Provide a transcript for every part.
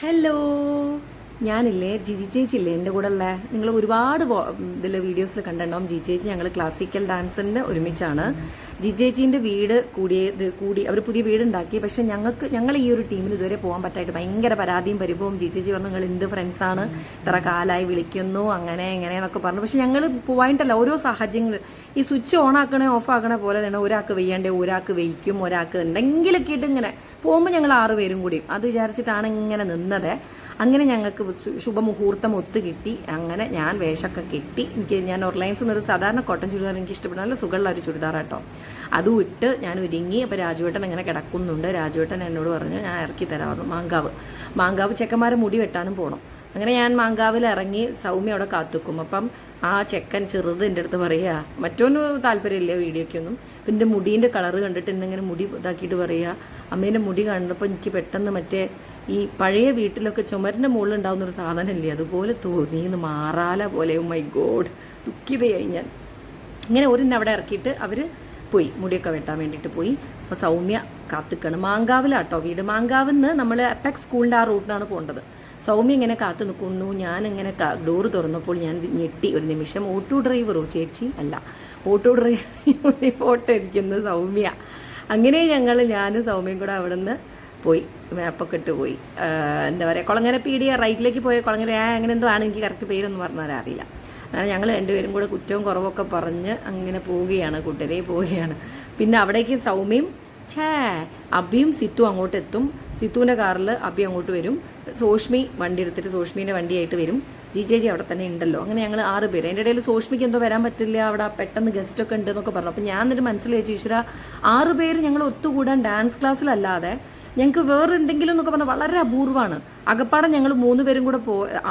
Hello, ഞാനില്ലേ ജിജി ചേച്ചിയില്ലേ എൻ്റെ കൂടെ ഉള്ള നിങ്ങൾ ഒരുപാട് ഇതിൽ വീഡിയോസിൽ കണ്ടിട്ടുണ്ടാവും. ജിജി ചേച്ചി ഞങ്ങൾ ക്ലാസിക്കൽ ഡാൻസിൻ്റെ ഒരുമിച്ചാണ്. ജിജി ചേച്ചീൻ്റെ വീട് കൂടി അവർ പുതിയ വീടുണ്ടാക്കി. പക്ഷേ ഞങ്ങൾ ഈ ഒരു ടീമിന് ഇതുവരെ പോകാൻ പറ്റായിട്ട് ഭയങ്കര പരാതിയും പരിഭവം. ജിജി ചേച്ചി പറഞ്ഞു നിങ്ങൾ എന്ത് ഫ്രണ്ട്സാണ്, ഇത്ര കാലമായി വിളിക്കുന്നു അങ്ങനെ എങ്ങനെ എന്നൊക്കെ പറഞ്ഞു. പക്ഷെ ഞങ്ങൾ പോവായിട്ടല്ല, ഓരോ സാഹചര്യങ്ങൾ ഈ സ്വിച്ച് ഓൺ ആക്കണേ ഓഫ് ആക്കണ പോലെ തന്നെ ഒരാൾക്ക് വെയ്യാണ്ടേ ഒരാൾക്ക് വെയ്ക്കും, ഒരാൾക്ക് എന്തെങ്കിലുമൊക്കെ ഇട്ട് ഇങ്ങനെ പോകുമ്പോൾ ഞങ്ങൾ 6 പേരും കൂടി അത് വിചാരിച്ചിട്ടാണ് ഇങ്ങനെ നിന്നത്. അങ്ങനെ ഞങ്ങൾക്ക് ശുഭമുഹൂർത്തം ഒത്തു കിട്ടി. അങ്ങനെ ഞാൻ വേഷമൊക്കെ കെട്ടി. ഞാൻ ഓർലൈൻസിൽ നിന്നൊരു സാധാരണ കോട്ടൺ ചുരിദാർ എനിക്ക് ഇഷ്ടപ്പെടുന്ന നല്ല സുഖമുള്ള ഒരു ചുരിദാർ കേട്ടോ. അതും ഇട്ട് ഞാൻ ഒരുങ്ങി. അപ്പോൾ രാജുവേട്ടൻ അങ്ങനെ കിടക്കുന്നുണ്ട്. രാജുവേട്ടൻ എന്നോട് പറഞ്ഞു ഞാൻ ഇറക്കി തരാമായിരുന്നു. മാങ്കാവ് ചെക്കന്മാരെ മുടി വെട്ടാനും പോകണം. അങ്ങനെ ഞാൻ മാങ്കാവിൽ ഇറങ്ങി. സൗമ്യ അവിടെ കാത്തുക്കും. അപ്പം ആ ചെക്കൻ ചെറുത് എൻ്റെ അടുത്ത് പറയുക, മറ്റൊന്നും താല്പര്യമില്ല വീഡിയോയ്ക്കൊന്നും. അപ്പം എൻ്റെ മുടീൻ്റെ കളറ് കണ്ടിട്ട് എന്നെങ്ങനെ മുടി ഇതാക്കിയിട്ട് പറയുക, അമ്മേൻ്റെ മുടി കണ്ടപ്പോൾ എനിക്ക് പെട്ടെന്ന് മറ്റേ ഈ പഴയ വീട്ടിലൊക്കെ ചുമരിൻ്റെ മുകളിൽ ഉണ്ടാകുന്നൊരു സാധനമില്ലേ, അതുപോലെ തോന്നിയെന്ന് മാറാല പോലെ. ഓ മൈ ഗോഡ്, ദുഃഖിതയായി ഞാൻ. ഇങ്ങനെ ഒരെന്നെ അവിടെ ഇറക്കിയിട്ട് അവർ പോയി മുടിയൊക്കെ വെട്ടാൻ വേണ്ടിയിട്ട് പോയി. അപ്പോൾ സൗമ്യ കാത്തുക്കാണ്. മാങ്കാവിലാട്ടോ വീട്. മാങ്കാവിൽ നിന്ന് നമ്മൾ അപ്പെക്സ് സ്കൂളിൻ്റെ ആ റൂട്ടിനാണ് പോകേണ്ടത്. സൗമ്യ ഇങ്ങനെ കാത്തു നിൽക്കുന്നു. ഞാനിങ്ങനെ ഡോറ് തുറന്നപ്പോൾ ഞാൻ ഞെട്ടി ഒരു നിമിഷം. ഓട്ടോ ഡ്രൈവറോ ചേച്ചി അല്ല, ഓട്ടോ ഡ്രൈവർ ഫോട്ടോ ഇരിക്കുന്നത് സൗമ്യ. അങ്ങനെ ഞാനും സൗമ്യയും കൂടെ അവിടെ നിന്ന് പോയി. മാപ്പൊക്കെ ഇട്ട് പോയി. എന്താ പറയുക, കുളങ്ങര പീടിയ റൈറ്റിലേക്ക് പോയ കുളങ്ങര അങ്ങനെ എന്തോ ആണ്, എനിക്ക് കറക്റ്റ് പേരൊന്നും പറഞ്ഞാൽ അറിയില്ല. അങ്ങനെ ഞങ്ങൾ രണ്ടുപേരും കൂടെ കുറ്റവും കുറവൊക്കെ പറഞ്ഞ് അങ്ങനെ പോവുകയാണ്, കൂട്ടരെ പോവുകയാണ്. പിന്നെ അവിടേക്ക് സൗമ്യയും അബിയും സിത്തു അങ്ങോട്ട് എത്തും. സിത്തുവിൻ്റെ കാറിൽ അബി അങ്ങോട്ട് വരും. സോഷ്മി വണ്ടി എടുത്തിട്ട് സോഷ്മീൻ്റെ വണ്ടിയായിട്ട് വരും. ജിജി അവിടെ തന്നെ ഉണ്ടല്ലോ. അങ്ങനെ ഞങ്ങൾ 6 പേര്. അതിൻ്റെ ഇടയിൽ സോഷ്മിക്ക് എന്തോ വരാൻ പറ്റില്ല, അവിടെ പെട്ടെന്ന് ഗസ്റ്റൊക്കെ ഉണ്ട് എന്നൊക്കെ പറഞ്ഞു. അപ്പോൾ ഞാൻ എന്നിട്ട് മനസ്സിലായി, ഈശ്വര 6 പേര് ഞങ്ങൾ ഒത്തുകൂടാൻ ഡാൻസ് ക്ലാസ്സിലല്ലാതെ ഞങ്ങൾക്ക് വേറെ എന്തെങ്കിലും എന്നൊക്കെ പറഞ്ഞാൽ വളരെ അപൂർവമാണ്. അകപ്പാടം ഞങ്ങൾ 3 പേരും കൂടെ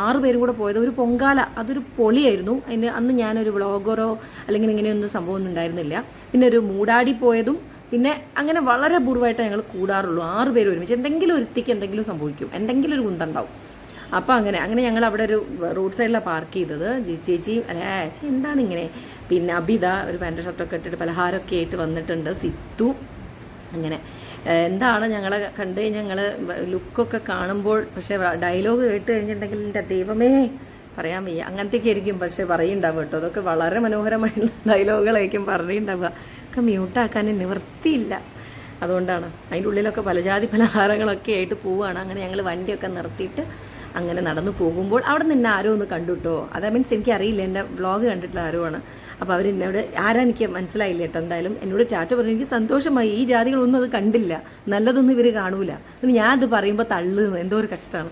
6 പേരും കൂടെ പോയത് ഒരു പൊങ്കാല, അതൊരു പൊളിയായിരുന്നു. അന്ന് ഞാനൊരു വ്ളോഗറോ അല്ലെങ്കിൽ ഇങ്ങനെയൊന്നും സംഭവം ഒന്നും ഉണ്ടായിരുന്നില്ല. പിന്നെ ഒരു മൂടാടി പോയതും പിന്നെ അങ്ങനെ വളരെ അപൂർവമായിട്ട് ഞങ്ങൾ കൂടാറുള്ളൂ. 6 പേര് ഒരുമിച്ച്. എന്തെങ്കിലും ഒരുത്തിക്ക് എന്തെങ്കിലും സംഭവിക്കും, എന്തെങ്കിലും ഒരു കുന്തണ്ടാവും. അപ്പോൾ അങ്ങനെ ഞങ്ങൾ അവിടെ ഒരു റോഡ് സൈഡിലാണ് പാർക്ക് ചെയ്തത്. ചേച്ചി ചേച്ചി എന്താണ് ഇങ്ങനെ. പിന്നെ അബിത ഒരു പാൻറ് ഷർട്ടൊക്കെ ഇട്ടിട്ട് പലഹാരമൊക്കെ ആയിട്ട് വന്നിട്ടുണ്ട്. സിത്തു അങ്ങനെ എന്താണ് ഞങ്ങളെ കണ്ട് ഞങ്ങൾ ലുക്കൊക്കെ കാണുമ്പോൾ. പക്ഷേ ഡയലോഗ് കേട്ട് കഴിഞ്ഞിട്ടുണ്ടെങ്കിൽ എൻ്റെ ദൈവമേ പറയാൻ വയ്യ, അങ്ങനത്തെയൊക്കെ ആയിരിക്കും. പക്ഷേ പറയുണ്ടാവുക കേട്ടോ, അതൊക്കെ വളരെ മനോഹരമായിട്ടുള്ള ഡയലോഗുകളായിരിക്കും പറയുണ്ടാവുക. ഒക്കെ മ്യൂട്ടാക്കാൻ നിവൃത്തിയില്ല. അതുകൊണ്ടാണ് അതിൻ്റെ ഉള്ളിലൊക്കെ പലജാതി പലഹാരങ്ങളൊക്കെ ആയിട്ട് പോവുകയാണ്. അങ്ങനെ ഞങ്ങൾ വണ്ടിയൊക്കെ നിർത്തിയിട്ട് അങ്ങനെ നടന്നു പോകുമ്പോൾ അവിടെ നിന്ന് ആരോ ഒന്ന് കണ്ടു കേട്ടോ. അത് മീൻസ് എനിക്കറിയില്ല, എൻ്റെ വ്ളോഗ് കണ്ടിട്ടുള്ള ആരോ ആണ്. അപ്പോൾ അവരെന്നോട് ആരാ എനിക്ക് മനസ്സിലായില്ല കേട്ടോ. എന്തായാലും എന്നോട് ടാറ്റ പറഞ്ഞു. എനിക്ക് സന്തോഷമായി. ഈ ജാതികളൊന്നും അത് കണ്ടില്ല, നല്ലതൊന്നും ഇവർ കാണൂല. പിന്നെ ഞാൻ അത് പറയുമ്പോൾ തള്ളുന്നു, എന്തോ ഒരു കഷ്ടമാണ്.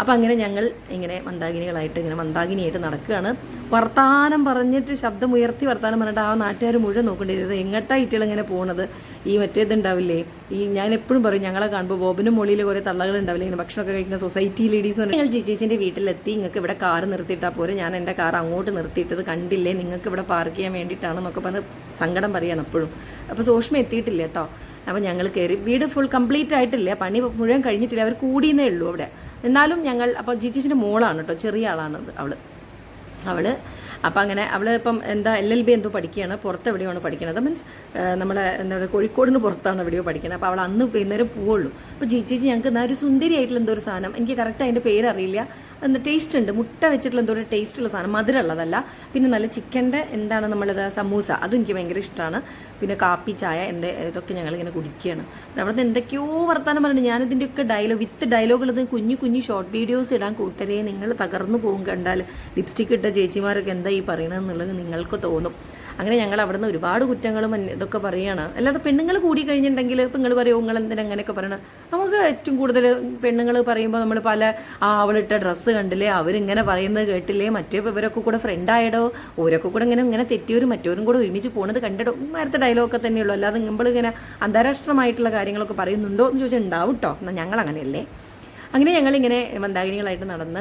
അപ്പോൾ അങ്ങനെ ഞങ്ങൾ ഇങ്ങനെ മന്ദാകിനിയായിട്ട് നടക്കുകയാണ്. വർത്താനം പറഞ്ഞിട്ട് ശബ്ദം ഉയർത്തി വർത്താനം പറഞ്ഞിട്ട് ആ നാട്ടുകാർ മുഴുവൻ നോക്കേണ്ടത് എങ്ങട്ടാ ഇറ്റികളിങ്ങനെ പോണത്. ഈ മറ്റേതുണ്ടാവില്ലേ, ഞാൻ എപ്പോഴും പറയും ഞങ്ങളെ കാണുമ്പോൾ ബോബിനും മൊളിയിൽ കുറേ തള്ളകളുണ്ടാവില്ലേ ഇങ്ങനെ ഭക്ഷണമൊക്കെ കഴിക്കുന്ന സൊസൈറ്റി ലേഡീസ് എന്ന് പറഞ്ഞാൽ. ചേച്ചീൻ്റെ വീട്ടിലെത്തി, നിങ്ങൾക്ക് ഇവിടെ കാറ് നിർത്തിയിട്ടാൽ പോരെ, ഞാൻ എൻ്റെ കാർ അങ്ങോട്ട് നിർത്തിയിട്ടത് കണ്ടില്ലേ, നിങ്ങൾക്ക് ഇവിടെ പാർക്ക് ചെയ്യാൻ വേണ്ടിയിട്ടാണെന്നൊക്കെ പറഞ്ഞ് സങ്കടം പറയുകയാണ് എപ്പോഴും. അപ്പോൾ സോഷ്മ എത്തിയിട്ടില്ല കേട്ടോ. അപ്പോൾ ഞങ്ങൾ കയറി. വീട് ഫുൾ കംപ്ലീറ്റ് ആയിട്ടില്ല, പണി മുഴുവൻ കഴിഞ്ഞിട്ടില്ല, അവർ കൂടിയെന്നേ ഉള്ളൂ അവിടെ. എന്നാലും ഞങ്ങൾ അപ്പോൾ ചേച്ചീൻ്റെ മോളാണ് കേട്ടോ, ചെറിയ ആളാണത് അവൾ. അപ്പം അങ്ങനെ അവൾ ഇപ്പം എന്താ LLB എന്തോ പഠിക്കുകയാണ്, പുറത്ത് എവിടെയാണ് പഠിക്കുന്നത്. മീൻസ് നമ്മളെ എന്താ പറയുക കോഴിക്കോടിന് പുറത്താണ് എവിടെയോ പഠിക്കുന്നത്. അപ്പോൾ അവൾ അന്ന് വൈകുന്നേരം പോവുള്ളൂ. അപ്പോൾ ചേച്ചി ഞങ്ങൾക്ക് എന്നാ ഒരു സുന്ദരിയായിട്ടുള്ള എന്തോ ഒരു സാധനം, എനിക്ക് കറക്റ്റ് അതിൻ്റെ പേരറിയില്ല, എന്താ ടേസ്റ്റ് ഉണ്ട്, മുട്ട വെച്ചിട്ടുള്ള എന്തോ ഒരു ടേസ്റ്റുള്ള സാധനം, മധുരമുള്ളതല്ല. പിന്നെ നല്ല ചിക്കൻ്റെ എന്താണ് നമ്മളിത് സമൂസ, അതും എനിക്ക് ഭയങ്കര ഇഷ്ടമാണ്. പിന്നെ കാപ്പി ചായ ഇതൊക്കെ ഞങ്ങളിങ്ങനെ കുടിക്കുകയാണ്. അവിടെ നിന്ന് എന്തൊക്കെയോ വർത്താനം പറഞ്ഞു. ഞാനിതിൻ്റെയൊക്കെ വിത്ത് ഡയലോഗുകൾ കുഞ്ഞു ഷോർട്ട് വീഡിയോസ് ഇടാൻ കൂട്ടരെ നിങ്ങൾ തകർന്നു പോകും കണ്ടാൽ. ലിപ്സ്റ്റിക് ഇട്ട ചേച്ചിമാരൊക്കെ എന്താ ഈ പറയണമെന്നുള്ളത് നിങ്ങൾക്ക് തോന്നും. അങ്ങനെ ഞങ്ങൾ അവിടെ നിന്ന് ഒരുപാട് കുറ്റങ്ങളും ഇതൊക്കെ പറയുകയാണ്. അല്ലാതെ പെണ്ണുങ്ങൾ കൂടി കഴിഞ്ഞിട്ടുണ്ടെങ്കിൽ ഇപ്പം നിങ്ങൾ പറയുമോ നിങ്ങൾ എന്തിനാ അങ്ങനെയൊക്കെ പറയണം. നമുക്ക് ഏറ്റവും കൂടുതൽ പെണ്ണുങ്ങൾ പറയുമ്പോൾ നമ്മൾ പല അവളിട്ട ഡ്രസ്സ് കണ്ടില്ലേ, അവരിങ്ങനെ പറയുന്നത് കേട്ടില്ലേ, മറ്റേ ഇവരൊക്കെ കൂടെ ഫ്രണ്ടായിടോ, ഓരൊക്കെ കൂടെ ഇങ്ങനെ തെറ്റിയവരും മറ്റവരും കൂടെ ഒരുമിച്ച് പോകുന്നത് കണ്ടിടോ, നേരത്തെ ഡയലോഗൊക്കെ തന്നെയുള്ളൂ. അല്ലാതെ നമ്മളിങ്ങനെ അന്താരാഷ്ട്രമായിട്ടുള്ള കാര്യങ്ങളൊക്കെ പറയുന്നുണ്ടോ എന്ന് ചോദിച്ചാൽ ഉണ്ടാവും കേട്ടോ. എന്നാൽ ഞങ്ങൾ അങ്ങനെയല്ലേ. അങ്ങനെ ഞങ്ങളിങ്ങനെ മന്ദാകിനികളായിട്ട് നടന്ന്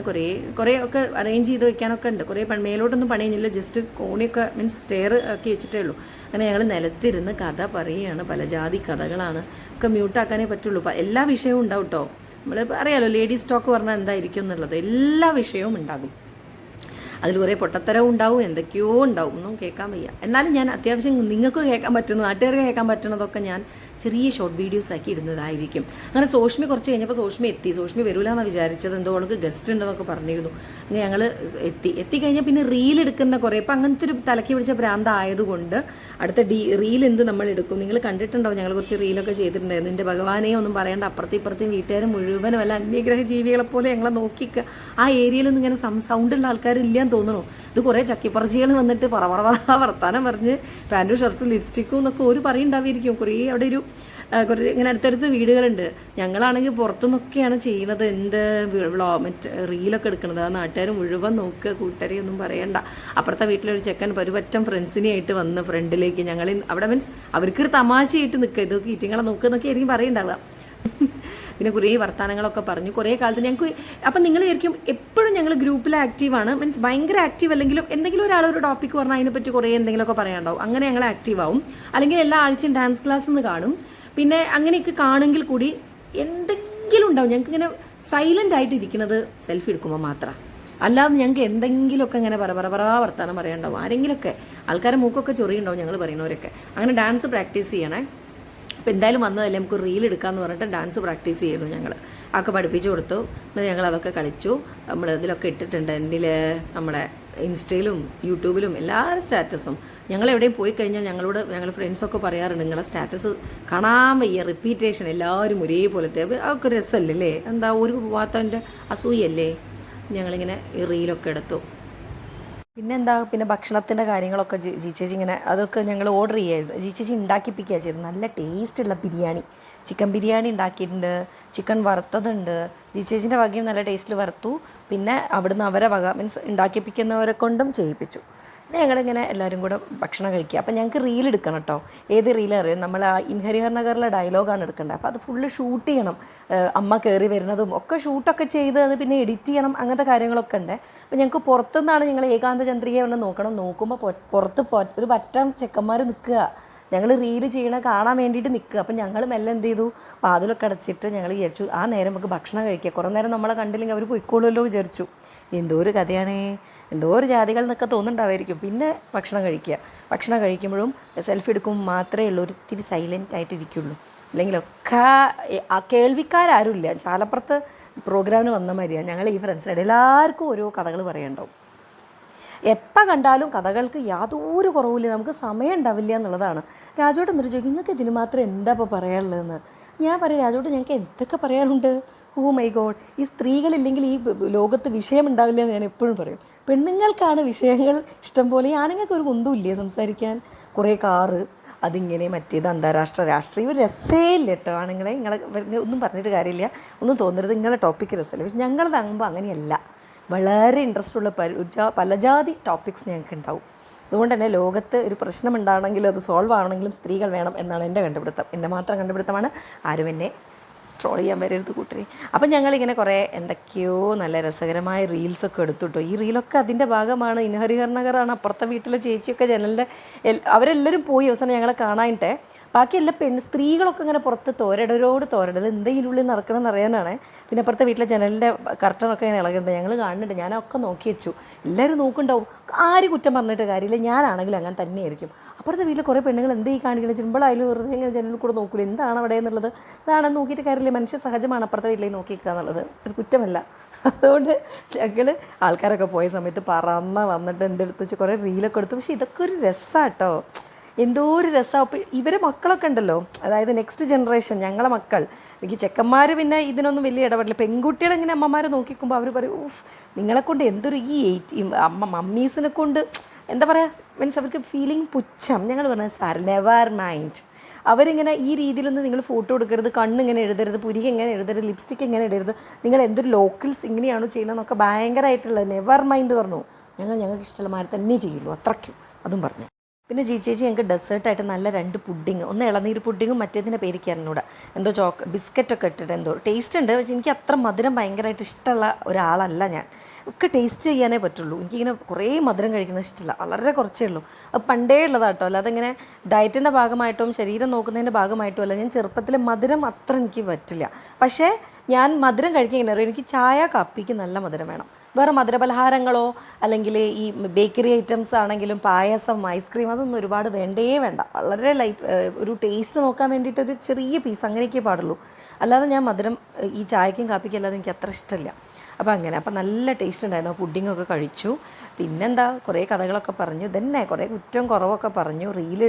കുറേ ഒക്കെ അറേഞ്ച് ചെയ്ത് വെക്കാനൊക്കെ ഉണ്ട്. കുറേ മേലോട്ടൊന്നും പണിയുന്നില്ല, ജസ്റ്റ് കോണിയൊക്കെ മീൻസ് സ്റ്റെയർ ആക്കി വെച്ചിട്ടേ ഉള്ളൂ. അങ്ങനെ ഞങ്ങൾ നിലത്തിരുന്ന് കഥ പറയുകയാണ്. പല ജാതി കഥകളാണ്. ഒക്കെ മ്യൂട്ടാക്കാനേ പറ്റുള്ളൂ. എല്ലാ വിഷയവും ഉണ്ടാവും കേട്ടോ. നമ്മൾ അറിയാമല്ലോ ലേഡീസ് ടോക്ക് പറഞ്ഞാൽ എന്തായിരിക്കും എന്നുള്ളത്. എല്ലാ വിഷയവും ഉണ്ടാകും. അതിൽ കുറേ പൊട്ടത്തരവും ഉണ്ടാവും, എന്തൊക്കെയോ ഉണ്ടാവും, ഒന്നും കേൾക്കാൻ വയ്യ. എന്നാലും ഞാൻ അത്യാവശ്യം നിങ്ങൾക്ക് കേൾക്കാൻ പറ്റുന്ന, നാട്ടുകാർക്ക് കേൾക്കാൻ പറ്റുന്നതൊക്കെ ഞാൻ ചെറിയ ഷോർട്ട് വീഡിയോസ് ആക്കി ഇടുന്നതായിരിക്കും. അങ്ങനെ സോഷ്മി കുറച്ച് കഴിഞ്ഞപ്പോൾ സോഷ്മി എത്തി. സോഷ്മി വരൂലെന്നാണ് വിചാരിച്ചത്, എന്തോ അവൾക്ക് ഗസ്റ്റ് ഉണ്ടെന്നൊക്കെ പറഞ്ഞിരുന്നു. അങ്ങനെ ഞങ്ങൾ എത്തിക്കഴിഞ്ഞാൽ പിന്നെ റീൽ എടുക്കുന്ന കുറേ, ഇപ്പം അങ്ങനത്തെ ഒരു തലക്കി പിടിച്ച ഭ്രാന്തായതുകൊണ്ട് അടുത്ത റീൽ എന്ത് നമ്മൾ എടുക്കും. നിങ്ങൾ കണ്ടിട്ടുണ്ടാവും, ഞങ്ങൾ കുറച്ച് റീലൊക്കെ ചെയ്തിട്ടുണ്ടായിരുന്നു. എൻ്റെ ഭഗവാനെ ഒന്നും പറയേണ്ട, അപ്പുറത്തേം വീട്ടുകാർ മുഴുവനും വല്ല അന്യഗ്രഹ ജീവികളെ പോലെ ഞങ്ങളെ നോക്കിക്കുക. ആ ഏരിയയിലൊന്നും ഇങ്ങനെ സൗണ്ടുള്ള ആൾക്കാരില്ലാന്ന് തോന്നണു. ഇത് കുറേ ചക്കിപ്പറച്ചികൾ വന്നിട്ട് വർത്താനം പറഞ്ഞ് പാൻറ്റും ഷർട്ടും ലിപ്സ്റ്റിക്കും എന്നൊക്കെ ഒരു പറയുണ്ടാവുമായിരിക്കും. കുറേ അവിടെ ഒരു കുറേ ഇങ്ങനെ അടുത്തടുത്ത് വീടുകളുണ്ട്. ഞങ്ങളാണെങ്കിൽ പുറത്തുനിന്നൊക്കെയാണ് ചെയ്യുന്നത്, മറ്റേ റീലൊക്കെ എടുക്കുന്നത്. ആ നാട്ടുകാർ മുഴുവൻ നോക്കുക, കൂട്ടുകാരെയൊന്നും പറയണ്ട. അപ്പുറത്തെ വീട്ടിലൊരു ചെക്കൻ ഒരുപറ്റം ഫ്രണ്ട്സിനെയായിട്ട് വന്ന് ഫ്രണ്ടിലേക്ക് ഞങ്ങൾ അവിടെ മീൻസ് അവർക്കൊരു തമാശയായിട്ട് നിൽക്കുക, ഇതൊക്കെ ഈറ്റിങ്ങളെ നോക്കുന്നൊക്കെ ആയിരിക്കും പറയുണ്ടാവുക. പിന്നെ കുറേ വർത്തമാനങ്ങളൊക്കെ പറഞ്ഞു. കുറേ കാലത്ത് ഞങ്ങൾക്ക് അപ്പം നിങ്ങൾ വിചാരിക്കും എപ്പോഴും ഞങ്ങൾ ഗ്രൂപ്പിൽ ആക്റ്റീവാണ്, മീൻസ് ഭയങ്കര ആക്റ്റീവ് അല്ലെങ്കിലും എന്തെങ്കിലും ഒരാളൊരു ടോപ്പിക്ക് പറഞ്ഞാൽ അതിനെപ്പറ്റി കുറേ എന്തെങ്കിലുമൊക്കെ പറയാനുണ്ടാവും. അങ്ങനെ ഞങ്ങൾ ആക്റ്റീവ് ആവും. അല്ലെങ്കിൽ എല്ലാ ആഴ്ചയും ഡാൻസ് ക്ലാസ് നിന്ന് കാണും. പിന്നെ അങ്ങനെയൊക്കെ കാണെങ്കിൽ കൂടി എന്തെങ്കിലും ഉണ്ടാവും. ഞങ്ങൾക്ക് ഇങ്ങനെ സൈലൻ്റ് ആയിട്ട് ഇരിക്കുന്നത് സെൽഫി എടുക്കുമ്പോൾ മാത്രമാണ്. അല്ലാതെ ഞങ്ങൾക്ക് എന്തെങ്കിലുമൊക്കെ ഇങ്ങനെ വർത്താനം പറയാനുണ്ടാവും. ആരെങ്കിലുമൊക്കെ ആൾക്കാരെ മൂക്കൊക്കെ ചൊറിയുണ്ടാവും ഞങ്ങൾ പറയുന്നവരൊക്കെ. അങ്ങനെ ഡാൻസ് പ്രാക്ടീസ് ചെയ്യണേ. അപ്പോൾ എന്തായാലും വന്നതല്ലേ നമുക്ക് റീൽ എടുക്കാമെന്ന് പറഞ്ഞിട്ട് ഡാൻസ് പ്രാക്ടീസ് ചെയ്യുന്നു. ഞങ്ങൾ അതൊക്കെ പഠിപ്പിച്ചു കൊടുത്തു. എന്നിട്ട് ഞങ്ങൾ അതൊക്കെ കളിച്ചു. നമ്മൾ ഇതിലൊക്കെ ഇട്ടിട്ടുണ്ട്, നമ്മുടെ ഇൻസ്റ്റയിലും യൂട്യൂബിലും എല്ലാവരും സ്റ്റാറ്റസും. ഞങ്ങൾ എവിടെയും പോയി കഴിഞ്ഞാൽ ഞങ്ങൾ ഫ്രണ്ട്സൊക്കെ പറയാറുണ്ട്, നിങ്ങളെ സ്റ്റാറ്റസ് കാണാൻ വയ്യ, റിപ്പീറ്റേഷൻ, എല്ലാവരും ഒരേപോലത്തെ. അതൊക്കെ രസമല്ലേ, എന്താ ഒരു പോവാത്തവൻ്റെ അസൂയല്ലേ. ഞങ്ങളിങ്ങനെ ഈ റീലൊക്കെ എടുത്തു. പിന്നെ ഭക്ഷണത്തിൻ്റെ കാര്യങ്ങളൊക്കെ ചേച്ചി ഇങ്ങനെ അതൊക്കെ ഞങ്ങൾ ഓർഡർ ചെയ്യായിരുന്നു. ചേച്ചി ഉണ്ടാക്കിപ്പിക്കുക ചെയ്തത്. നല്ല ടേസ്റ്റുള്ള ബിരിയാണി, ചിക്കൻ ബിരിയാണി ഉണ്ടാക്കിയിട്ടുണ്ട്, ചിക്കൻ വറുത്തതുണ്ട്. ചേച്ചീൻ്റെ വകയും നല്ല ടേസ്റ്റിൽ വറുത്തു. പിന്നെ അവിടുന്ന് അവരെ വക മീൻസ് ഉണ്ടാക്കിപ്പിക്കുന്നവരെ കൊണ്ടും ചെയ്യിപ്പിച്ചു. പിന്നെ ഞങ്ങളിങ്ങനെ എല്ലാവരും കൂടെ ഭക്ഷണം കഴിക്കുക. അപ്പം ഞങ്ങൾക്ക് റീൽ എടുക്കണം കേട്ടോ. ഏത് റീൽ അറിയാം, നമ്മൾ ആ ഹരിഹർ നഗറിലെ ഡയലോഗാണ് എടുക്കേണ്ടത്. അപ്പോൾ അത് ഫുള്ള് ഷൂട്ട് ചെയ്യണം. അമ്മ കയറി വരുന്നതും ഒക്കെ ഷൂട്ടൊക്കെ ചെയ്ത് അത് പിന്നെ എഡിറ്റ് ചെയ്യണം, അങ്ങനത്തെ കാര്യങ്ങളൊക്കെ ഉണ്ട്. അപ്പോൾ ഞങ്ങൾക്ക് പുറത്തുനിന്നാണ് ഞങ്ങൾ ഏകാന്ത ചന്ദ്രികയെ ഒന്ന് നോക്കുമ്പോൾ പുറത്ത് ഒരു പറ്റം ചെക്കന്മാർ നിൽക്കുക. ഞങ്ങൾ റീല് ചെയ്യണ കാണാൻ വേണ്ടിയിട്ട് നിൽക്കുക. അപ്പം ഞങ്ങൾ മെല്ലെ എന്ത് ചെയ്തു, വാതിലൊക്കെ അടച്ചിട്ട് ഞങ്ങൾ വിചാരിച്ചു ആ നേരം നമുക്ക് ഭക്ഷണം കഴിക്കുക. കുറേ നേരം നമ്മളെ കണ്ടില്ലെങ്കിൽ അവർ പോയിക്കോളുമല്ലോ വിചാരിച്ചു. എന്തോ ഒരു കഥയാണേ, എന്തോ ഒരു ജാതികൾ എന്നൊക്കെ തോന്നുന്നുണ്ടാവായിരിക്കും. പിന്നെ ഭക്ഷണം കഴിക്കുമ്പോഴും സെൽഫി എടുക്കുമ്പോൾ മാത്രമേ ഉള്ളൂ ഒരിത്തിരി സൈലൻ്റ് ആയിട്ടിരിക്കുള്ളൂ. അല്ലെങ്കിലൊക്കെ കേൾവിക്കാരും ഇല്ല. ചാലപ്പുറത്ത് പ്രോഗ്രാമിന് വന്ന മാതിരിയാണ് ഞങ്ങൾ ഈ ഫ്രണ്ട്സിനിടെ എല്ലാവർക്കും ഓരോ കഥകൾ പറയാനുണ്ടാവും. എപ്പോൾ കണ്ടാലും കഥകൾക്ക് യാതൊരു കുറവില്ല, നമുക്ക് സമയം ഉണ്ടാവില്ല എന്നുള്ളതാണ്. രാജോട്ട് എന്നിട്ട് ചോദിക്കും, നിങ്ങൾക്ക് ഇതിന് മാത്രം എന്താ ഇപ്പോൾ പറയാനുള്ളതെന്ന്. ഞാൻ പറയും, രാജോട്ട് ഞങ്ങൾക്ക് എന്തൊക്കെ പറയാനുണ്ട്. ഓ മൈ ഗോഡ്, ഈ സ്ത്രീകളില്ലെങ്കിൽ ഈ ലോകത്ത് വിഷയം ഉണ്ടാവില്ല എന്ന് ഞാൻ എപ്പോഴും പറയും. പെണ്ണുങ്ങൾക്കാണ് വിഷയങ്ങൾ ഇഷ്ടം പോലെ, ആണുങ്ങൾക്ക് ഒരു കുന്തമില്ലേ സംസാരിക്കാൻ. കുറേ കാറ്, അതിങ്ങനെ മറ്റേത് അന്താരാഷ്ട്ര രാഷ്ട്രീയം ഒരു രസമേ ഇല്ല കേട്ടോ. ആണുങ്ങളെ ഒന്നും പറഞ്ഞിട്ട് കാര്യമില്ല, ഒന്നും തോന്നരുത്, നിങ്ങളുടെ ടോപ്പിക്ക് രസമല്ല. പക്ഷെ ഞങ്ങളതാകുമ്പോൾ അങ്ങനെയല്ല, വളരെ ഇൻട്രസ്റ്റ് ഉള്ള പല ജാതി ടോപ്പിക്സ് ഞങ്ങൾക്ക് ഉണ്ടാവും. അതുകൊണ്ട് തന്നെ ലോകത്ത് ഒരു പ്രശ്നം ഉണ്ടാവണമെങ്കിലും അത് സോൾവ് ആവണമെങ്കിലും സ്ത്രീകൾ വേണം എന്നാണ് എൻ്റെ കണ്ടുപിടുത്തം. എൻ്റെ മാത്രം കണ്ടുപിടുത്തമാണ്, ആരും എന്നെ ട്രോൾ ചെയ്യാൻ വരരുത് കൂട്ടരെ. അപ്പം ഞങ്ങളിങ്ങനെ കുറേ എന്തൊക്കെയോ നല്ല രസകരമായ റീൽസൊക്കെ എടുത്തുട്ടോ. ഈ റീലൊക്കെ അതിൻ്റെ ഭാഗമാണ്. ഹരിഹർ നഗറാണ്, അപ്പുറത്തെ വീട്ടിലെ ചേച്ചിയൊക്കെ ജനലിൻ്റെ അവരെല്ലാവരും പോയി അവസാനം ഞങ്ങളെ കാണാനിട്ടേ. ബാക്കി എല്ലാ സ്ത്രീകളൊക്കെ ഇങ്ങനെ പുറത്ത് തോരടത് എന്തെങ്കിലും ഉള്ളിൽ നടക്കണമെന്ന് അറിയാനാണ്. പിന്നെ അപ്പുറത്തെ വീട്ടിലെ ജനലിൻ്റെ കർട്ടനൊക്കെ ഇങ്ങനെ ഇളകുന്നുണ്ട്, ഞങ്ങൾ കാണുന്നുണ്ട്. ഞാനൊക്കെ നോക്കി വെച്ചു. എല്ലാവരും നോക്കുന്നുണ്ടാവും, ആരും കുറ്റം പറഞ്ഞിട്ട് കാര്യമില്ല. ഞാനാണെങ്കിലും അങ്ങനെ തന്നെയായിരിക്കും. അപ്പുറത്തെ വീട്ടിൽ കുറേ പെണ്ണുങ്ങൾ എന്തേ കാണിക്കണം, ചിമ്പളായാലും വെറുതെ ഇങ്ങനെ ജനലിൽ കൂടെ നോക്കൂല, എന്താണ് അവിടെ എന്നുള്ളത്. അതാണെന്ന് നോക്കിയിട്ട് കാര്യമില്ല, മനുഷ്യ സഹജമാണ് അപ്പുറത്തെ വീട്ടിലേക്ക് നോക്കി നിൽക്കുക എന്നുള്ളത്, ഒരു കുറ്റമല്ല. അതുകൊണ്ട് ഞങ്ങൾ ആൾക്കാരൊക്കെ പോയ സമയത്ത് വന്നിട്ട് എന്തെടുത്ത് വെച്ച് കുറേ റീലൊക്കെ എടുത്തു. പക്ഷേ ഇതൊക്കെ ഒരു രസമാണ് കേട്ടോ, എന്തോ ഒരു രസമാണ്. അപ്പോൾ ഇവരെ മക്കളൊക്കെ ഉണ്ടല്ലോ, അതായത് നെക്സ്റ്റ് ജനറേഷൻ, ഞങ്ങളെ മക്കൾ. എനിക്ക് ചെക്കന്മാർ പിന്നെ ഇതിനൊന്നും വലിയ ഇടപെടില്ല. പെൺകുട്ടികളെ ഇങ്ങനെ അമ്മമാരെ നോക്കിക്കുമ്പോൾ അവർ പറയും, ഊഫ് നിങ്ങളെക്കൊണ്ട് എന്തൊരു ഈ മമ്മീസിനെ കൊണ്ട് എന്താ പറയുക, മീൻസ് അവർക്ക് ഫീലിംഗ് പുച്ഛം. ഞങ്ങൾ പറഞ്ഞത് സാർ നെവർ മൈൻഡ്, അവരിങ്ങനെ ഈ രീതിയിലൊന്നും നിങ്ങൾ ഫോട്ടോ എടുക്കരുത്, കണ്ണിങ്ങനെ എഴുതരുത്, പുരിക ഇങ്ങനെ എഴുതരുത്, ലിപ്സ്റ്റിക്ക് ഇങ്ങനെ ഇടരുത്, നിങ്ങൾ എന്തൊരു ലോക്കൽസ് ഇങ്ങനെയാണോ ചെയ്യുന്നതെന്നൊക്കെ ഭയങ്കരമായിട്ടുള്ള നെവർ മൈൻഡ് പറഞ്ഞു. ഞങ്ങൾക്ക് ഇഷ്ടമുള്ള മാതിരി തന്നെ ചെയ്യുള്ളൂ, അത്രയ്ക്കും. അതും പറഞ്ഞു. പിന്നെ ചേച്ചി ഞങ്ങൾക്ക് ഡെസേർട്ടായിട്ട് നല്ല 2 പുഡിങ്, ഒന്ന് ഇളനീർ പുഡിങ്ങും മറ്റേതിൻ്റെ പേരിക്ക് അറിഞ്ഞൂടെ, എന്തോ ബിസ്ക്കറ്റൊക്കെ ഇട്ടിട്ട് എന്തോ ടേസ്റ്റ് ഉണ്ട്. പക്ഷേ എനിക്ക് അത്ര മധുരം ഭയങ്കരമായിട്ട് ഇഷ്ടമുള്ള ഒരാളല്ല ഞാൻ. ഒക്കെ ടേസ്റ്റ് ചെയ്യാനേ പറ്റുള്ളൂ. എനിക്കിങ്ങനെ കുറേ മധുരം കഴിക്കുന്നത് ഇഷ്ടമില്ല, വളരെ കുറച്ചേ ഉള്ളൂ. അത് പണ്ടേ ഉള്ളതാണ് കേട്ടോ, അല്ലാതെ ഇങ്ങനെ ഡയറ്റിൻ്റെ ഭാഗമായിട്ടും ശരീരം നോക്കുന്നതിൻ്റെ ഭാഗമായിട്ടും അല്ല. ഞാൻ ചെറുപ്പത്തിൽ മധുരം അത്ര എനിക്ക് പറ്റില്ല. പക്ഷേ ഞാൻ മധുരം കഴിക്കാൻ ഇങ്ങനെ അറിയാം, എനിക്ക് ചായ കാപ്പിക്ക് നല്ല മധുരം വേണം. വേറെ മധുരപലഹാരങ്ങളോ അല്ലെങ്കിൽ ഈ ബേക്കറി ഐറ്റംസ് ആണെങ്കിലും പായസം, ഐസ്ക്രീം അതൊന്നും ഒരുപാട് വേണ്ടേ വേണ്ട. വളരെ ലൈറ്റ് ഒരു ടേസ്റ്റ് നോക്കാൻ വേണ്ടിയിട്ടൊരു ചെറിയ പീസ് അങ്ങനെയൊക്കെ പാടുള്ളൂ. അല്ലാതെ ഞാൻ മധുരം ഈ ചായക്കും കാപ്പിക്കും അല്ലാതെ എനിക്ക് അത്ര ഇഷ്ടമില്ല. അപ്പോൾ നല്ല ടേസ്റ്റ് ഉണ്ടായിരുന്നു. പുഡിങ്ങൊക്കെ കഴിച്ചു. പിന്നെന്താ കുറേ കഥകളൊക്കെ പറഞ്ഞു. ഇതന്നെ കുറേ കുറ്റം കുറവൊക്കെ പറഞ്ഞു. റീൽ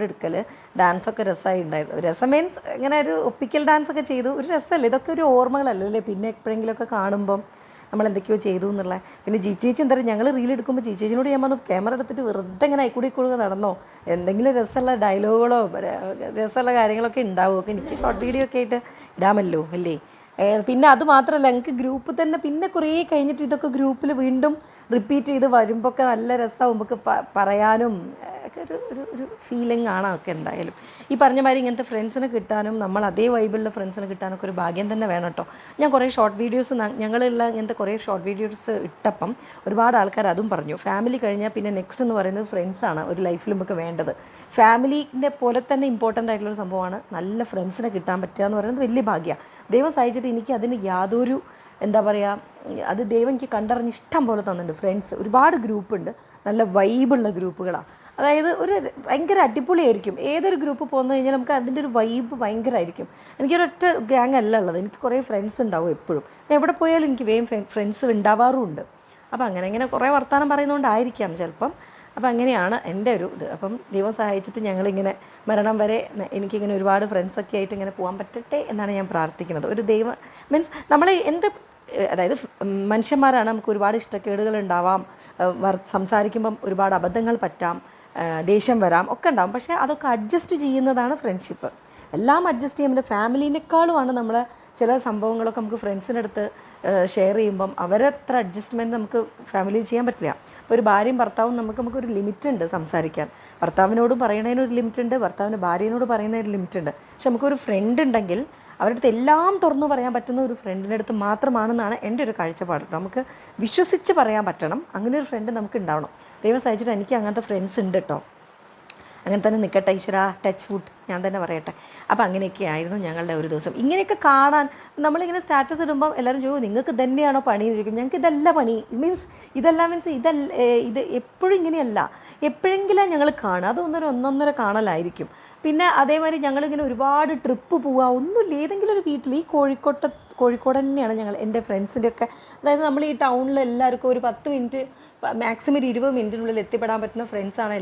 എടുക്കൽ ഡാൻസൊക്കെ രസമായി ഉണ്ടായിരുന്നു. രസം മീൻസ് ഇങ്ങനെ ഒരു ഒപ്പിക്കൽ ഡാൻസൊക്കെ ചെയ്തു. ഒരു രസമല്ലേ ഇതൊക്കെ, ഒരു ഓർമ്മകളല്ലേ പിന്നെ എപ്പോഴെങ്കിലുമൊക്കെ കാണുമ്പം നമ്മൾ എന്തൊക്കെയോ ചെയ്തു എന്നുള്ള. പിന്നെ ചേച്ചി എന്താ പറയുക, ഞങ്ങൾ റീൽ എടുക്കുമ്പോൾ ചേച്ചിയോട് ഞാൻ വന്ന് ക്യാമറ എടുത്തിട്ട് വെറുതെ ഇങ്ങനെ ആയിക്കൂടി നടന്നോ, എന്തെങ്കിലും രസമുള്ള ഡയലോഗുകളോ രസമുള്ള കാര്യങ്ങളൊക്കെ ഉണ്ടാവുമോ, ഒക്കെ എനിക്ക് ഷോർട്ട് വീഡിയോ ഒക്കെ ആയിട്ട് ഇടാമല്ലോ അല്ലേ. പിന്നെ അത് മാത്രമല്ല, ഞങ്ങൾക്ക് ഗ്രൂപ്പ് തന്നെ പിന്നെ കുറേ കഴിഞ്ഞിട്ട് ഇതൊക്കെ ഗ്രൂപ്പിൽ വീണ്ടും റിപ്പീറ്റ് ചെയ്ത് വരുമ്പോൾ ഒക്കെ നല്ല രസമാകുമ്പോൾ പറയാനും ഒക്കെ ഒരു ഫീലിംഗ് ആണ് ഒക്കെ. എന്തായാലും ഈ പറഞ്ഞ മാതിരി ഇങ്ങനത്തെ ഫ്രണ്ട്സിനെ കിട്ടാനും നമ്മൾ അതേ വൈബിലുള്ള ഫ്രണ്ട്സിനെ കിട്ടാനൊക്കെ ഒരു ഭാഗ്യം തന്നെ വേണം കേട്ടോ. ഞാൻ കുറേ ഷോർട്ട് വീഡിയോസ് ഞങ്ങളുള്ള ഇങ്ങനത്തെ കുറേ ഷോർട്ട് വീഡിയോസ് ഇട്ടപ്പം ഒരുപാട് ആൾക്കാർ അതും പറഞ്ഞു, ഫാമിലി കഴിഞ്ഞാൽ പിന്നെ നെക്സ്റ്റ് എന്ന് പറയുന്നത് ഫ്രണ്ട്സാണ് ഒരു ലൈഫിൽ നമുക്ക് വേണ്ടത്. ഫാമിലിൻ്റെ പോലെ തന്നെ ഇമ്പോർട്ടൻ്റ് ആയിട്ടുള്ളൊരു സംഭവമാണ് നല്ല ഫ്രണ്ട്സിനെ കിട്ടാൻ പറ്റുക എന്ന് പറയുന്നത് വലിയ ഭാഗ്യമാണ്. ദൈവം സഹായിച്ചിട്ട് എനിക്ക് അതിന് യാതൊരു എന്താ പറയുക, അത് ദൈവം എനിക്ക് കണ്ടറിഞ്ഞ് ഇഷ്ടം പോലെ തന്നിട്ടുണ്ട്. ഫ്രണ്ട്സ് ഒരുപാട് ഗ്രൂപ്പുണ്ട്, നല്ല വൈബുള്ള ഗ്രൂപ്പുകളാണ്. അതായത് ഒരു ഭയങ്കര അടിപൊളിയായിരിക്കും. ഏതൊരു ഗ്രൂപ്പ് പോന്നു കഴിഞ്ഞാൽ നമുക്ക് അതിൻ്റെ ഒരു വൈബ് ഭയങ്കരമായിരിക്കും. എനിക്കൊരൊറ്റ ഗ്യാങ് അല്ല ഉള്ളത്, എനിക്ക് കുറേ ഫ്രണ്ട്സ് ഉണ്ടാവും എപ്പോഴും. എവിടെ പോയാലും എനിക്ക് വേഗം ഫ്രണ്ട്സ് ഉണ്ടാവാറുമുണ്ട്. അപ്പോൾ അങ്ങനെ കുറേ വർത്തമാനം പറയുന്നതുകൊണ്ടായിരിക്കാം ചിലപ്പം. അപ്പോൾ അങ്ങനെയാണ് എൻ്റെ ഒരു ഇത്. അപ്പം ദൈവം സഹായിച്ചിട്ട് ഞങ്ങളിങ്ങനെ മരണം വരെ എനിക്കിങ്ങനെ ഒരുപാട് ഫ്രണ്ട്സൊക്കെ ആയിട്ട് ഇങ്ങനെ പോകാൻ പറ്റട്ടെ എന്നാണ് ഞാൻ പ്രാർത്ഥിക്കുന്നത്. ഒരു ദൈവം മീൻസ് നമ്മൾ അതായത് മനുഷ്യന്മാരാണ്, നമുക്ക് ഒരുപാട് ഇഷ്ടക്കേടുകൾ ഉണ്ടാവാം, സംസാരിക്കുമ്പം ഒരുപാട് അബദ്ധങ്ങൾ പറ്റാം, ദേഷ്യം വരാം, ഒക്കെ ഉണ്ടാവും. പക്ഷേ അതൊക്കെ അഡ്ജസ്റ്റ് ചെയ്യുന്നതാണ് ഫ്രണ്ട്ഷിപ്പ്. എല്ലാം അഡ്ജസ്റ്റ് ചെയ്യുമ്പോൾ ഫാമിലീനേക്കാളുമാണ് നമ്മളെ ചില സംഭവങ്ങളൊക്കെ നമുക്ക് ഫ്രണ്ട്സിൻ്റെ അടുത്ത് ഷെയർ ചെയ്യുമ്പം അവരത്ര അഡ്ജസ്റ്റ്മെൻറ്റ് നമുക്ക് ഫാമിലിയിൽ ചെയ്യാൻ പറ്റില്ല. അപ്പോൾ ഒരു ഭാര്യയും ഭർത്താവും നമുക്കൊരു ലിമിറ്റുണ്ട് സംസാരിക്കാൻ. ഭർത്താവിനോടും പറയണതിനൊരു ലിമിറ്റുണ്ട്, ഭർത്താവിന് ഭാര്യയോട് പറയുന്നതിന് ലിമിറ്റുണ്ട്. പക്ഷെ നമുക്കൊരു ഫ്രണ്ട് ഉണ്ടെങ്കിൽ അവരുടെ അടുത്ത് എല്ലാം തുറന്നു പറയാൻ പറ്റുന്ന ഒരു ഫ്രണ്ടിൻ്റെ അടുത്ത് മാത്രമാണെന്നാണ് എൻ്റെ ഒരു കാഴ്ചപ്പാട്. നമുക്ക് വിശ്വസിച്ച് പറയാൻ പറ്റണം, അങ്ങനെ ഒരു ഫ്രണ്ട് നമുക്ക് ഉണ്ടാവണം. ദൈവം സഹായിച്ചിട്ട് എനിക്ക് അങ്ങനത്തെ ഫ്രണ്ട്സ് ഉണ്ട് കേട്ടോ. അങ്ങനെ തന്നെ നിൽക്കട്ടെ ഈശ്വരാ, ടച്ച് വുഡ്, ഞാൻ തന്നെ പറയട്ടെ. അപ്പോൾ അങ്ങനെയൊക്കെ ആയിരുന്നു ഞങ്ങളുടെ ഒരു ദിവസം. ഇങ്ങനെയൊക്കെ കാണാൻ നമ്മളിങ്ങനെ സ്റ്റാറ്റസ് ഇടുമ്പം എല്ലാവരും ചോദിക്കും നിങ്ങൾക്ക് തന്നെയാണോ പണി എന്ന് ചോദിക്കും. ഞങ്ങൾക്ക് ഇതല്ല പണി, മീൻസ് ഇത് എപ്പോഴും ഇങ്ങനെയല്ല, എപ്പോഴെങ്കിലും ഞങ്ങൾ കാണുക, അത് ഒന്നൊന്നര കാണലായിരിക്കും. പിന്നെ അതേമാതിരി ഞങ്ങളിങ്ങനെ ഒരുപാട് ട്രിപ്പ് പോവുക ഒന്നുമില്ല. ഏതെങ്കിലും ഒരു വീട്ടിൽ ഈ കോഴിക്കോട് തന്നെയാണ് എൻ്റെ ഫ്രണ്ട്സിൻ്റെ ഒക്കെ. അതായത് നമ്മൾ ഈ ടൗണിൽ എല്ലാവർക്കും ഒരു 10 മിനിറ്റ് മാക്സിമം ഒരു 20 മിനിറ്റിനുള്ളിൽ എത്തിപ്പെടാൻ പറ്റുന്ന ഫ്രണ്ട്സാണ്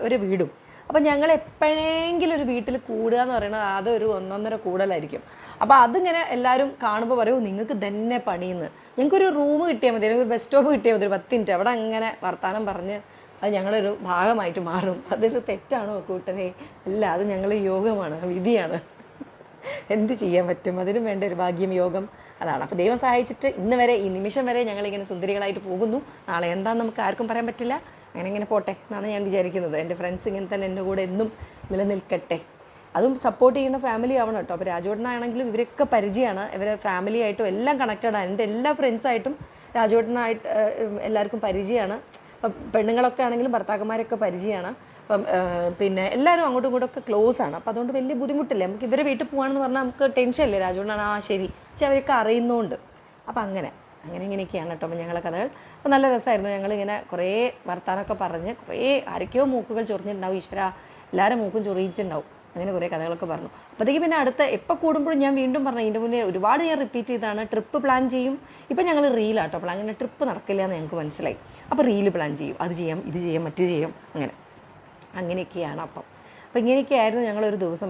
ഒരു വീടും. അപ്പോൾ ഞങ്ങൾ എപ്പോഴെങ്കിലും ഒരു വീട്ടിൽ കൂടുക എന്ന് പറയുന്നത് അതൊരു ഒന്നൊന്നര കൂടലായിരിക്കും. അപ്പോൾ അതിങ്ങനെ എല്ലാവരും കാണുമ്പോൾ പറയും നിങ്ങൾക്ക് തന്നെ പണിയെന്ന്. ഞങ്ങൾക്കൊരു റൂം കിട്ടിയാൽ മതി, അല്ലെങ്കിൽ ഒരു ബസ് സ്റ്റോപ്പ് കിട്ടിയാൽ മതി, ഒരു 10 മിനിറ്റ് അവിടെ അങ്ങനെ വർത്താനം പറഞ്ഞ് അത് ഞങ്ങളൊരു ഭാഗമായിട്ട് മാറും. അതൊരു തെറ്റാണോ കൂട്ടനെ? അല്ല, അത് ഞങ്ങൾ യോഗമാണ്, വിധിയാണ്. എന്ത് ചെയ്യാൻ പറ്റും, അതിനും വേണ്ട ഒരു ഭാഗ്യം, യോഗം അതാണ്. അപ്പോൾ ദൈവം സഹായിച്ചിട്ട് ഇന്ന് വരെ, ഈ നിമിഷം വരെ ഞങ്ങളിങ്ങനെ സുന്ദരികളായിട്ട് പോകുന്നു. നാളെ എന്താണെന്ന് നമുക്ക് ആർക്കും പറയാൻ പറ്റില്ല. അങ്ങനെ പോട്ടെ എന്നാണ് ഞാൻ വിചാരിക്കുന്നത്. എൻ്റെ ഫ്രണ്ട്സ് ഇങ്ങനെ തന്നെ എൻ്റെ കൂടെ എന്നും നിലനിൽക്കട്ടെ. അതും സപ്പോർട്ട് ചെയ്യുന്ന ഫാമിലി ആവണം കേട്ടോ. അപ്പോൾ രാജുവേട്ടനാണെങ്കിലും ഇവരൊക്കെ പരിചയമാണ്, ഇവരെ ഫാമിലി ആയിട്ടും എല്ലാം കണക്റ്റഡാണ്. എൻ്റെ എല്ലാ ഫ്രണ്ട്സായിട്ടും രാജുവേട്ടനായിട്ട് എല്ലാവർക്കും പരിചയമാണ്. അപ്പം പെണ്ണുങ്ങളൊക്കെ ആണെങ്കിലും ഭർത്താക്കന്മാരൊക്കെ പരിചയമാണ്. അപ്പം പിന്നെ എല്ലാവരും അങ്ങോട്ടും ഇങ്ങോട്ടൊക്കെ ക്ലോസ് ആണ്. അപ്പോൾ അതുകൊണ്ട് വലിയ ബുദ്ധിമുട്ടില്ല. നമുക്ക് ഇവരെ വീട്ടിൽ പോകാമെന്ന് പറഞ്ഞാൽ നമുക്ക് ടെൻഷനില്ലേ, രാജുവേട്ടനാണ് ശരി, പക്ഷെ അവരൊക്കെ അറിയുന്നതുകൊണ്ട്. അപ്പോൾ ഇങ്ങനെയൊക്കെയാണ് കേട്ടോ അപ്പോൾ ഞങ്ങളെ കഥകൾ. അപ്പോൾ നല്ല രസമായിരുന്നു. ഞങ്ങളിങ്ങനെ കുറേ വർത്താനമൊക്കെ പറഞ്ഞ് കുറേ ആരൊക്കെയോ മൂക്കുകൾ ചൊറിഞ്ഞിട്ടുണ്ടാവും. ഈശ്വര, എല്ലാവരും മൂക്കും ചൊറിയിച്ചിട്ടുണ്ടാവും. അങ്ങനെ കുറേ കഥകളൊക്കെ പറഞ്ഞു. അപ്പോഴത്തേക്ക് പിന്നെ അടുത്ത എപ്പോൾ കൂടുമ്പോഴും ഞാൻ വീണ്ടും പറഞ്ഞു, ഇതിൻ്റെ മുന്നേ ഒരുപാട് ഞാൻ റിപ്പീറ്റ് ചെയ്താണ്, ട്രിപ്പ് പ്ലാൻ ചെയ്യും. ഇപ്പം ഞങ്ങൾ റീലാട്ടോ, അപ്പോൾ അങ്ങനെ ട്രിപ്പ് നടക്കില്ല എന്ന് ഞങ്ങൾക്ക് മനസ്സിലായി. അപ്പോൾ റീല് പ്ലാൻ ചെയ്യും, അത് ചെയ്യാം, ഇത് ചെയ്യാം, മറ്റു ചെയ്യാം, അങ്ങനെയൊക്കെയാണ്. അപ്പോൾ ഇങ്ങനെയൊക്കെയായിരുന്നു ഞങ്ങളൊരു ദിവസം.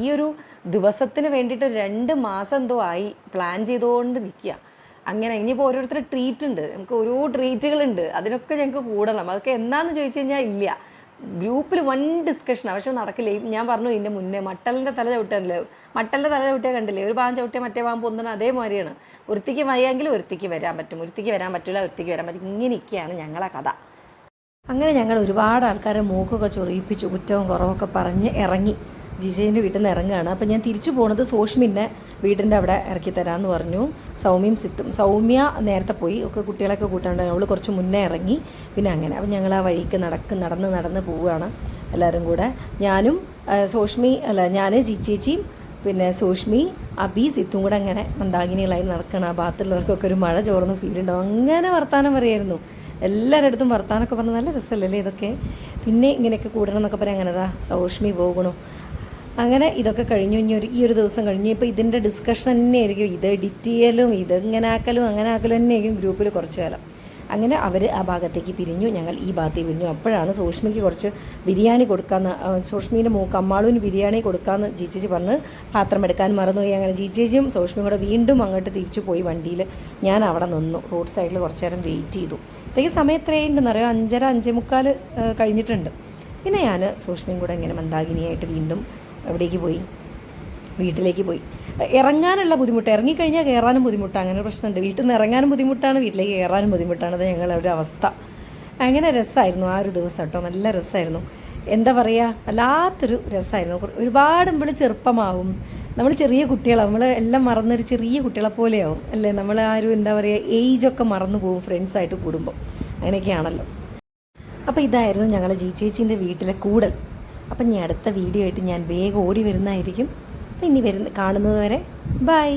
ഈ ഒരു ദിവസത്തിന് വേണ്ടിയിട്ട് 2 മാസം എന്തോ ആയി പ്ലാൻ ചെയ്തുകൊണ്ട് നിൽക്കുക. അങ്ങനെ ഇനിയിപ്പോൾ ഓരോരുത്തർ ട്രീറ്റ് ഉണ്ട്, നമുക്ക് ഓരോ ട്രീറ്റുകളുണ്ട്, അതിനൊക്കെ ഞങ്ങൾക്ക് കൂടണം. അതൊക്കെ എന്താണെന്ന് ചോദിച്ചു കഴിഞ്ഞാൽ ഇല്ല, ഗ്രൂപ്പിൽ വൻ ഡിസ്കഷനാണ്, പക്ഷെ നടക്കില്ല. ഞാൻ പറഞ്ഞു ഇതിൻ്റെ മുന്നേ മട്ടലിൻ്റെ തല ചവിട്ടിയാൽ കണ്ടില്ലേ, ഒരു ഭാഗം ചവിട്ടിയാൽ മറ്റേ ഭാഗം പൊന്തുന്നത് അതേമാതിരിയാണ്. ഒരുത്തിക്ക് വയ്യെങ്കിൽ ഒരുത്തിക്ക് വരാൻ പറ്റും, ഒരുത്തിക്ക് വരാൻ പറ്റില്ല, ഒരുത്തിക്ക് വരാൻ പറ്റും. ഇങ്ങനെയൊക്കെയാണ് ഞങ്ങളെ കഥ. അങ്ങനെ ഞങ്ങൾ ഒരുപാട് ആൾക്കാരെ മൂക്കൊക്കെ ചൊറിയിപ്പിച്ചു, കുറ്റവും കുറവൊക്കെ പറഞ്ഞ് ഇറങ്ങി. ജിജേൻ്റെ വീട്ടിൽ നിന്ന് ഇറങ്ങുകയാണ്. അപ്പോൾ ഞാൻ തിരിച്ചു പോകുന്നത് സോഷ്മിനെ വീടിൻ്റെ അവിടെ ഇറക്കി തരാമെന്ന് പറഞ്ഞു. സൗമ്യയും സിത്തും. സൗമ്യ നേരത്തെ പോയി, ഒക്കെ കുട്ടികളൊക്കെ കൂട്ടാണ്ട് അവൾ കുറച്ച് മുന്നേ ഇറങ്ങി. പിന്നെ അങ്ങനെ അപ്പോൾ ഞങ്ങൾ ആ വഴിക്ക് നടന്ന് പോവുകയാണ് എല്ലാവരും കൂടെ. ഞാനും ഞാൻ, ജിച്ചേച്ചിയും പിന്നെ സൂഷ്മി അബി സിത്തും കൂടെ അങ്ങനെ മന്ദാകിനികളായി നടക്കണം. ആ ഭാഗത്തുള്ളവർക്കൊക്കെ ഒരു മഴ ചോർന്ന് ഫീൽ ഉണ്ടാവും. അങ്ങനെ വർത്താനം പറയായിരുന്നു. എല്ലാവരുടെ അടുത്തും വർത്താനമൊക്കെ പറഞ്ഞ് നല്ല രസമല്ലേ ഇതൊക്കെ. പിന്നെ ഇങ്ങനെയൊക്കെ കൂടണം എന്നൊക്കെ പറയാം. അങ്ങനെതാ സൗഷ്മി പോകണു. അങ്ങനെ ഇതൊക്കെ കഴിഞ്ഞു. ഇനി ഈ ഒരു ദിവസം കഴിഞ്ഞു. ഇപ്പോൾ ഇതിൻ്റെ ഡിസ്കഷൻ തന്നെ ആയിരിക്കും. ഇത് എഡിറ്റ് ചെയ്യലും ഇതെങ്ങനെ ആക്കലും അങ്ങനെ ആക്കലും തന്നെ ആയിരിക്കും ഗ്രൂപ്പിൽ കുറച്ച് കാലം. അങ്ങനെ അവർ ആ ഭാഗത്തേക്ക് പിരിഞ്ഞു, ഞങ്ങൾ ഈ ഭാഗത്തേക്ക് പിരിഞ്ഞു. അപ്പോഴാണ് സൂഷ്മിക്ക് കുറച്ച് ബിരിയാണി കൊടുക്കാമെന്ന്, സൂഷ്മീൻ്റെ മൂക്ക് അമ്മാളൂന് ബിരിയാണി കൊടുക്കാമെന്ന് ജീച്ചേച്ചി പറഞ്ഞ് പാത്രം എടുക്കാൻ മറന്നുപോയി. അങ്ങനെ ജീച്ചേച്ചിയും സൂഷ്മിയും കൂടെ വീണ്ടും അങ്ങോട്ട് തിരിച്ചു പോയി വണ്ടിയിൽ. ഞാൻ അവിടെ നിന്നു, റോഡ് സൈഡിൽ കുറച്ച് നേരം വെയിറ്റ് ചെയ്തു. ഇത്രയും സമയം എത്രയുണ്ടെന്നറിയോ? 5:30 5:45 കഴിഞ്ഞിട്ടുണ്ട്. പിന്നെ ഞാൻ സൂഷ്മയും കൂടെ ഇങ്ങനെ മന്ദാകിനിയായിട്ട് വീണ്ടും എവിടേക്ക് പോയി? വീട്ടിലേക്ക് പോയി. ഇറങ്ങാനുള്ള ബുദ്ധിമുട്ട്, ഇറങ്ങിക്കഴിഞ്ഞാൽ കയറാനും ബുദ്ധിമുട്ടാണ്. അങ്ങനെ പ്രശ്നമുണ്ട്. വീട്ടിൽ നിന്ന് ഇറങ്ങാനും ബുദ്ധിമുട്ടാണ്, വീട്ടിലേക്ക് കയറാനും ബുദ്ധിമുട്ടാണ്. അത് ഞങ്ങളുടെ ഒരു അവസ്ഥ. അങ്ങനെ രസമായിരുന്നു ആ ഒരു ദിവസം കേട്ടോ. നല്ല രസമായിരുന്നു. എന്താ പറയുക, വല്ലാത്തൊരു രസമായിരുന്നു. ഒരുപാട് നമ്മൾ ചെറുപ്പമാവും, നമ്മൾ ചെറിയ കുട്ടികളാവും, നമ്മൾ എല്ലാം മറന്നൊരു ചെറിയ കുട്ടികളെ പോലെയാവും അല്ലേ. നമ്മൾ ആ ഒരു എന്താ പറയുക ഏജൊക്കെ മറന്നു പോകും ഫ്രണ്ട്സായിട്ട് കൂടുമ്പോൾ. അങ്ങനെയൊക്കെയാണല്ലോ. അപ്പോൾ ഇതായിരുന്നു ഞങ്ങളെ ജീച്ചേച്ചിൻ്റെ വീട്ടിലെ കൂടൽ. അപ്പം ഇനി അടുത്ത വീഡിയോ ആയിട്ട് ഞാൻ വേഗം ഓടി വരുന്നതായിരിക്കും. അപ്പം ഇനി കാണുന്നത് വരെ ബൈ.